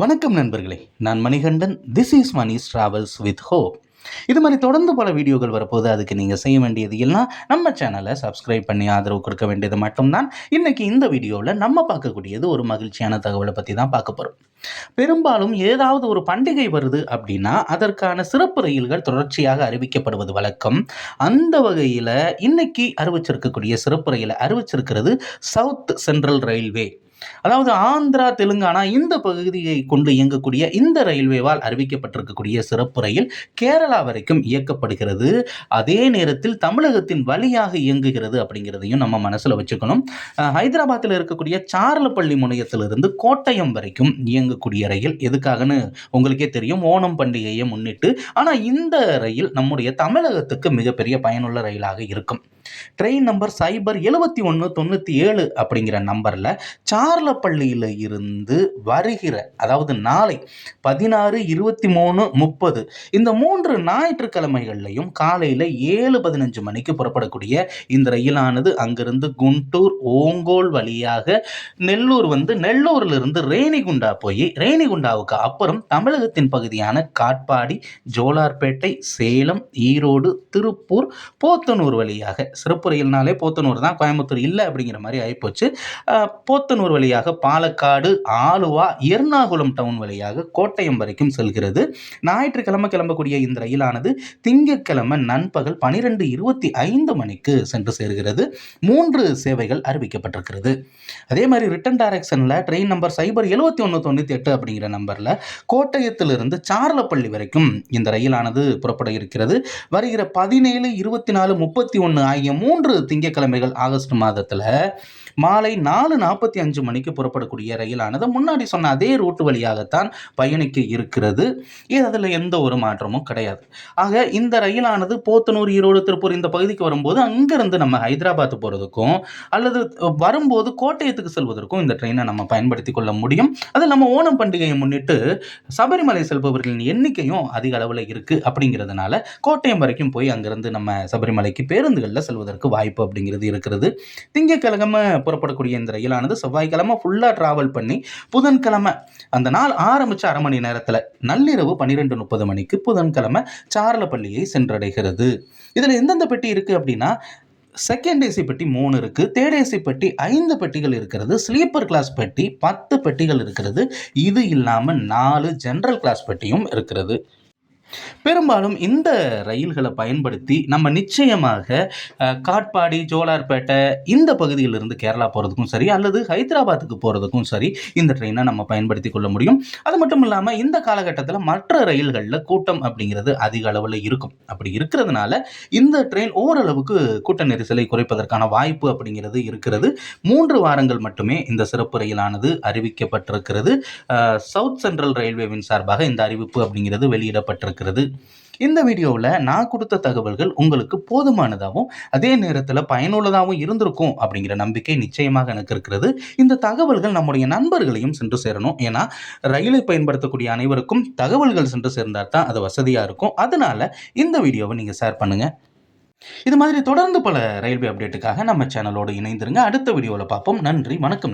வணக்கம் நண்பர்களே, நான் Manikandan. This is Mani's travels with hope. இது மாதிரி தொடர்ந்து பல வீடியோக்கள் வரப்போது. அதுக்கு நீங்கள் செய்ய வேண்டியது எல்லாம் நம்ம சேனலை சப்ஸ்கிரைப் பண்ணி ஆதரவு கொடுக்க வேண்டியது மட்டும்தான். இன்னைக்கு இந்த வீடியோவில் நம்ம பார்க்கக்கூடியது ஒரு மகிழ்ச்சியான தகவலை பற்றி தான் பார்க்க போகிறோம். பெரும்பாலும் ஏதாவது ஒரு பண்டிகை வருது அப்படின்னா அதற்கான சிறப்பு ரயில்கள் தொடர்ச்சியாக அறிவிக்கப்படுவது வழக்கம். அந்த வகையில் இன்னைக்கு அறிவிச்சிருக்கக்கூடிய சிறப்பு ரயிலை அறிவிச்சிருக்கிறது சவுத் சென்ட்ரல் ரயில்வே. அதாவது ஆந்திரா, தெலுங்கானா இந்த பகுதியை கொண்டு இயங்கக்கூடிய இந்த ரயில்வேவால் அறிவிக்கப்பட்டிருக்கக்கூடிய சிறப்பு ரயில் கேரளா வரைக்கும் இயக்கப்படுகிறது. அதே நேரத்தில் தமிழகத்தின் வழியாக இயங்குகிறது அப்படிங்கிறதையும் நம்ம மனசில் வச்சுக்கணும். ஹைதராபாத்தில் இருக்கக்கூடிய சார்லப்பள்ளி முனையத்திலிருந்து கோட்டயம் வரைக்கும் இயங்கக்கூடிய ரயில். எதுக்காகன்னு உங்களுக்கே தெரியும், ஓணம் பண்டிகையை முன்னிட்டு. ஆனால் இந்த ரயில் நம்முடைய தமிழகத்துக்கு மிகப்பெரிய பயனுள்ள ரயிலாக இருக்கும். ட்ரெயின் நம்பர் சைபர் 7197 அப்படிங்கிற நம்பரில் சார்லப்பள்ளியில் இருந்து வருகிற, அதாவது நாளை 16, 23, 30 இந்த 3 ஞாயிற்றுக்கிழமைகள்லையும் காலையில் 7:15 மணிக்கு புறப்படக்கூடிய இந்த ரயிலானது அங்கிருந்து குண்டூர், ஓங்கோல் வழியாக நெல்லூர் வந்து நெல்லூரிலிருந்து ரேணிகுண்டா போய் ரேணிகுண்டாவுக்கு அப்புறம் தமிழகத்தின் பகுதியான காட்பாடி, ஜோலார்பேட்டை, சேலம், ஈரோடு, திருப்பூர், போத்தனூர் வழியாக, சிறப்பு ரயில்னாலே போத்தனூர் தான், கோயம்புத்தூர் இல்லை அப்படிங்கிற மாதிரி ஆகிப்போச்சு. போத்தனூர் வழியாக பாலக்காடு, ஆலுவா, எர்ணாகுளம் டவுன் வழியாக கோட்டயம் வரைக்கும் செல்கிறது. ஞாயிற்றுக்கிழமை கிளம்பக்கூடிய இந்த ரயிலானது திங்கட்கிழமை நண்பகல் 12:25 மணிக்கு சென்று சேர்கிறது. 3 சேவைகள் அறிவிக்கப்பட்டிருக்கிறது. அதே மாதிரி ரிட்டன் டைரக்ஷனில் ட்ரெயின் நம்பர் சைபர் 7198 அப்படிங்கிற நம்பரில் கோட்டயத்திலிருந்து சார்லப்பள்ளி வரைக்கும் இந்த ரயிலானது புறப்பட இருக்கிறது. வருகிற 17, 24, 31 ஆகிய 3 திங்கட்கிழமைகள் ஆகஸ்ட் மாதத்தில் மாலை 4:45 மணிக்கு புறப்படக்கூடிய ரயிலானது முன்னாடி சொன்ன அதே ரூட் வழியாகத்தான் பயணிக்க இருக்கிறது. அதில் எந்த ஒரு மாற்றமும் கிடையாது. ஆக இந்த ரயிலானது போத்தனூர், ஈரோடு, திருப்பூர் இந்த பகுதிக்கு வரும்போது அங்கிருந்து நம்ம ஹைதராபாத் போகிறதுக்கும் அல்லது வரும்போது கோட்டயத்துக்கு செல்வதற்கும் இந்த ட்ரெயினை நம்ம பயன்படுத்தி கொள்ள முடியும். அது நம்ம ஓணம் பண்டிகையை முன்னிட்டு சபரிமலை செல்பவர்களின் எண்ணிக்கையும் அதிக அளவில் இருக்குது. அப்படிங்கிறதுனால கோட்டயம் வரைக்கும் போய் அங்கிருந்து நம்ம சபரிமலைக்கு பேருந்துகளில் செல்வதற்கு வாய்ப்பு அப்படிங்கிறது இருக்கிறது. திங்கட்கிழமை புறப்படக்கூடிய இந்த ரயிலானது செவ்வாய்க்கிழமை ஃபுல்லாக டிராவல் பண்ணி புதன்கிழமை அந்த நாள் ஆரம்பித்த அரை மணி நேரத்தில் நள்ளிரவு 12:30 மணிக்கு புதன்கிழமை சார்லப்பள்ளியை சென்றடைகிறது. இதில் எந்தெந்த பெட்டி இருக்குது அப்படின்னா, செகண்ட் ஏசி பெட்டி 3 இருக்குது, தேர்ட் ஏசி பெட்டி 5 பெட்டிகள் இருக்கிறது, ஸ்லீப்பர் கிளாஸ் பெட்டி 10 பெட்டிகள் இருக்கிறது. இது இல்லாமல் 4 ஜெனரல் கிளாஸ் பெட்டியும் இருக்கிறது. பெரும்பாலும் இந்த ரயில்களை பயன்படுத்தி நம்ம நிச்சயமாக காட்பாடி, ஜோலார்பேட்டை இந்த பகுதியிலிருந்து கேரளா போகிறதுக்கும் சரி அல்லது ஹைதராபாத்துக்கு போகிறதுக்கும் சரி இந்த ட்ரெயினை நம்ம பயன்படுத்தி கொள்ள முடியும். அது மட்டும் இல்லாமல் இந்த காலகட்டத்தில் மற்ற ரயில்களில் கூட்டம் அப்படிங்கிறது அதிக அளவில் இருக்கும். அப்படி இருக்கிறதுனால இந்த ட்ரெயின் ஓரளவுக்கு கூட்ட நெரிசலை குறைப்பதற்கான வாய்ப்பு அப்படிங்கிறது இருக்கிறது. 3 வாரங்கள் மட்டுமே இந்த சிறப்பு ரயிலானது அறிவிக்கப்பட்டிருக்கிறது. சவுத் சென்ட்ரல் ரயில்வேவின் சார்பாக இந்த அறிவிப்பு அப்படிங்கிறது வெளியிடப்பட்டிருக்கிறது. இந்த வீடியோவில் நான் கொடுத்த தகவல்கள் உங்களுக்கு போதுமானதாகவும் அதே நேரத்தில் பயனுள்ளதாகவும் இருந்திருக்கும் அப்படிங்கிற நம்பிக்கை நிச்சயமாக எனக்கு இருக்கிறது. இந்த தகவல்கள் நம்முடைய நண்பர்களையும் சென்று சேரணும். ஏன்னா ரயிலை பயன்படுத்தக்கூடிய அனைவருக்கும் தகவல்கள் சென்று சேர்ந்தால் தான் அது வசதியாக இருக்கும். அதனால இந்த வீடியோவை நீங்கள் ஷேர் பண்ணுங்கள். இது மாதிரி தொடர்ந்து பல ரயில்வே அப்டேட்டுக்காக நம்ம சேனலோடு இணைந்திருங்க. அடுத்த வீடியோவில் பார்ப்போம். நன்றி, வணக்கம்.